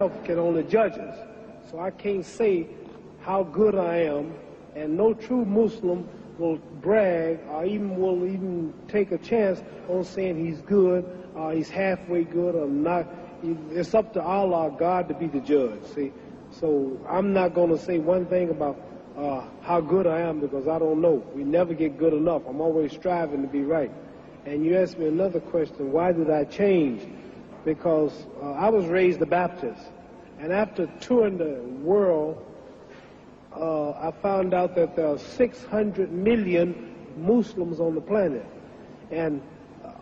can only judge us. So I can't say how good I am, and no true Muslim will brag or even take a chance on saying he's good, or he's halfway good or not. It's up to Allah, God, to be the judge, see. So I'm not going to say one thing about how good I am, because I don't know. We never get good enough. I'm always striving to be right. And you asked me another question, why did I change? Because I was raised a Baptist. And after touring the world, I found out that there are 600 million Muslims on the planet. And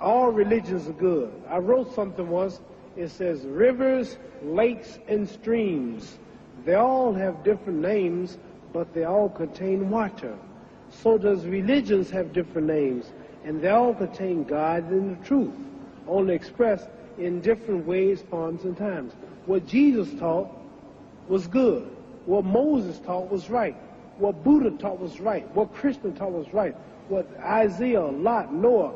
all religions are good. I wrote something once. It says, rivers, lakes, and streams. They all have different names, but they all contain water. So does religions have different names, and they all contain God and the truth, only expressed in different ways, forms, and times. What Jesus taught was good. What Moses taught was right. What Buddha taught was right. What Krishna taught was right. What Isaiah, Lot, Noah.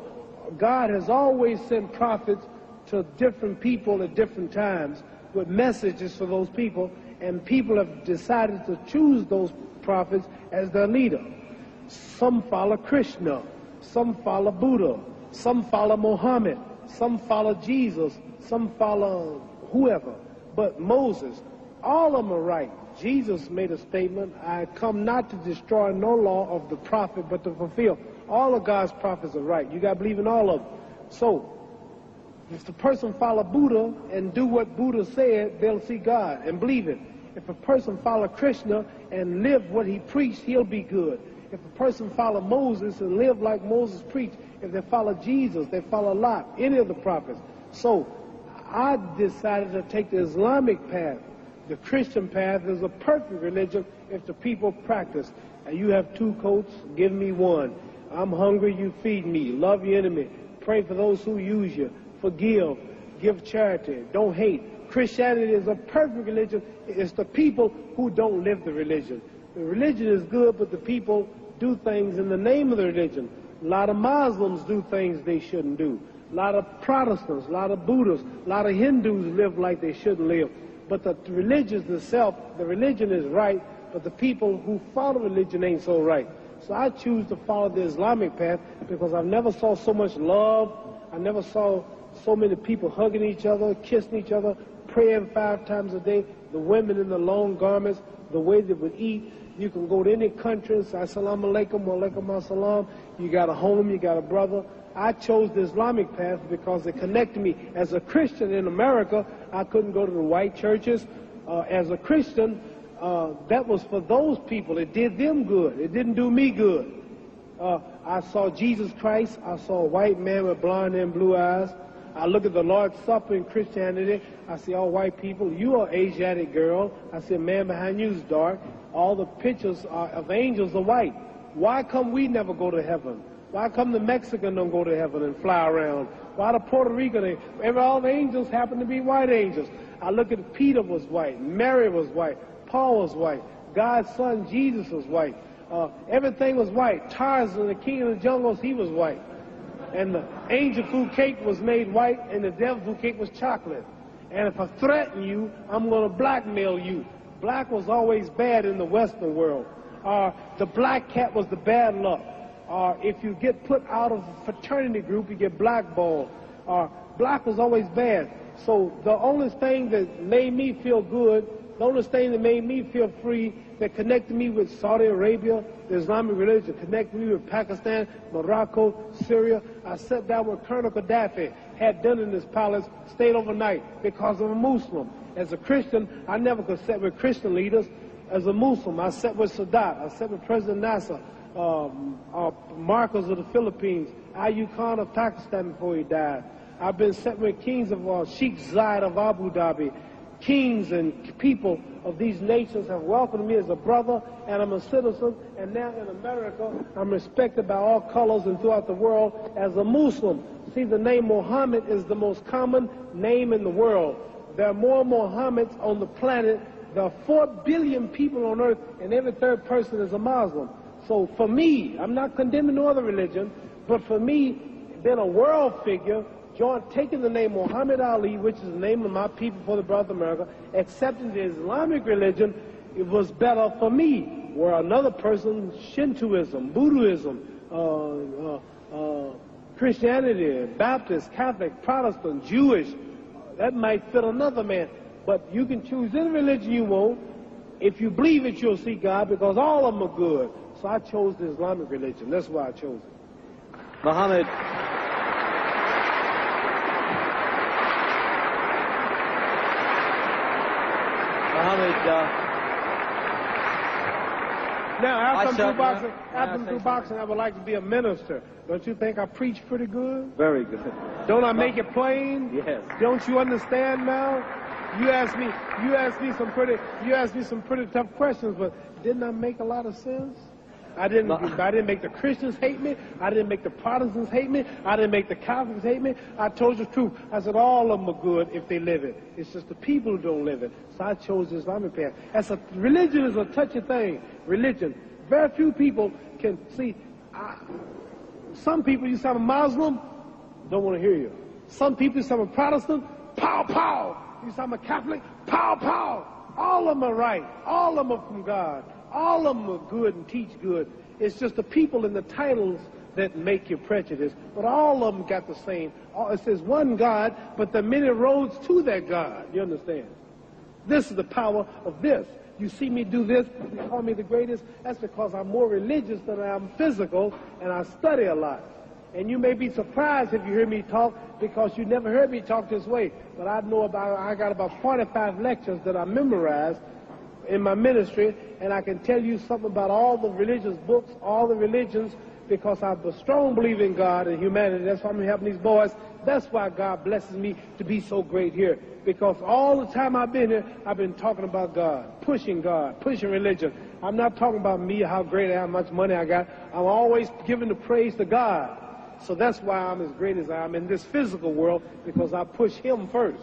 God has always sent prophets to different people at different times with messages for those people, and people have decided to choose those prophets as their leader. Some follow Krishna, some follow Buddha, some follow Muhammad, some follow Jesus, some follow whoever. But Moses, all of them are right. Jesus made a statement, I come not to destroy no law of the prophet, but to fulfill. All of God's prophets are right. You got to believe in all of them. So, if the person follow Buddha and do what Buddha said, they'll see God and believe it. If a person follow Krishna and live what he preached, he'll be good. If a person follow Moses and live like Moses preached, if they follow Jesus, they follow Lot, any of the prophets. So I decided to take the Islamic path. The Christian path is a perfect religion if the people practice. And you have two coats, give me one. I'm hungry, you feed me. Love your enemy. Pray for those who use you. Forgive. Give charity. Don't hate. Christianity is a perfect religion. It's the people who don't live the religion. The religion is good, but the people do things in the name of the religion. A lot of Muslims do things they shouldn't do. A lot of Protestants, a lot of Buddhists, a lot of Hindus live like they shouldn't live. But the religion itself, the religion is right, but the people who follow religion ain't so right. So I choose to follow the Islamic path because I've never saw so much love. I never saw so many people hugging each other, kissing each other, praying 5 times a day, the women in the long garments, the way they would eat. You can go to any country and say, Assalamu alaikum, wa alaikum assalam. You got a home, you got a brother. I chose the Islamic path because it connected me. As a Christian in America, I couldn't go to the white churches. As a Christian, that was for those people. It did them good. It didn't do me good. I saw Jesus Christ. I saw a white man with blonde hair and blue eyes. I look at the Lord's Supper in Christianity. I see all white people. You are an Asiatic girl. I see a man behind you is dark. All the pictures of angels are white. Why come we never go to heaven? Why come the Mexican don't go to heaven and fly around? Why the Puerto Rican, all the angels happen to be white angels? I look at Peter was white, Mary was white, Paul was white, God's son Jesus was white. Everything was white. Tarzan, the king of the jungles, he was white. And the angel food cake was made white, and the devil food cake was chocolate. And if I threaten you, I'm going to blackmail you. Black was always bad in the Western world. The black cat was the bad luck. If you get put out of a fraternity group, you get blackballed. Black was always bad. So the only thing that made me feel good, the only thing that made me feel free, that connected me with Saudi Arabia, the Islamic religion, connected me with Pakistan, Morocco, Syria. I sat down with Colonel Gaddafi, had dinner in his palace, stayed overnight because I'm a Muslim. As a Christian, I never could sit with Christian leaders. As a Muslim, I sat with Sadat, I sat with President Nasser, Marcos of the Philippines, Ayub Khan of Pakistan before he died. I've been sitting with kings of Sheikh Zayed of Abu Dhabi. Kings and people of these nations have welcomed me as a brother, and I'm a citizen, and now in America, I'm respected by all colors and throughout the world as a Muslim. See, the name Muhammad is the most common name in the world. There are more Muhammads on the planet. There are 4 billion people on earth, and every 3rd person is a Muslim. So for me, I'm not condemning no other religion, but for me, being a world figure, taking the name Muhammad Ali, which is the name of my people for the brother America, accepting the Islamic religion, it was better for me. Where another person, Shintoism, Buddhism, Christianity, Baptist, Catholic, Protestant, Jewish, that might fit another man. But you can choose any religion you want. If you believe it, you'll see God, because all of them are good. So I chose the Islamic religion. That's why I chose it. Muhammad. Now, after I'm through boxing, I would like to be a minister. Don't you think I preach pretty good? Very good. Don't I make it plain? Yes. Don't you understand now? You asked me some pretty tough questions, but didn't I make a lot of sense? I didn't make the Christians hate me. I didn't make the Protestants hate me. I didn't make the Catholics hate me. I told you the truth. I said all of them are good if they live it. It's just the people who don't live it. So I chose the Islamic path. Religion is a touchy thing. Religion. Very few people can see. Some people, you say I'm a Muslim, don't want to hear you. Some people, you say I'm a Protestant, pow, pow. You say I'm a Catholic, pow, pow. All of them are right. All of them are from God. All of them are good and teach good. It's just the people and the titles that make you prejudice. But all of them got the same. It says one God, but there are many roads to that God. You understand? This is the power of this. You see me do this, you call me the greatest. That's because I'm more religious than I am physical, and I study a lot. And you may be surprised if you hear me talk, because you never heard me talk this way. But I got about 45 lectures that I memorized in my ministry, and I can tell you something about all the religious books, all the religions, because I'm a strong believer in God and humanity. That's why I'm helping these boys. That's why God blesses me to be so great here. Because all the time I've been here, I've been talking about God, pushing religion. I'm not talking about me, how great I am, how much money I got. I'm always giving the praise to God. So that's why I'm as great as I am in this physical world, because I push Him first.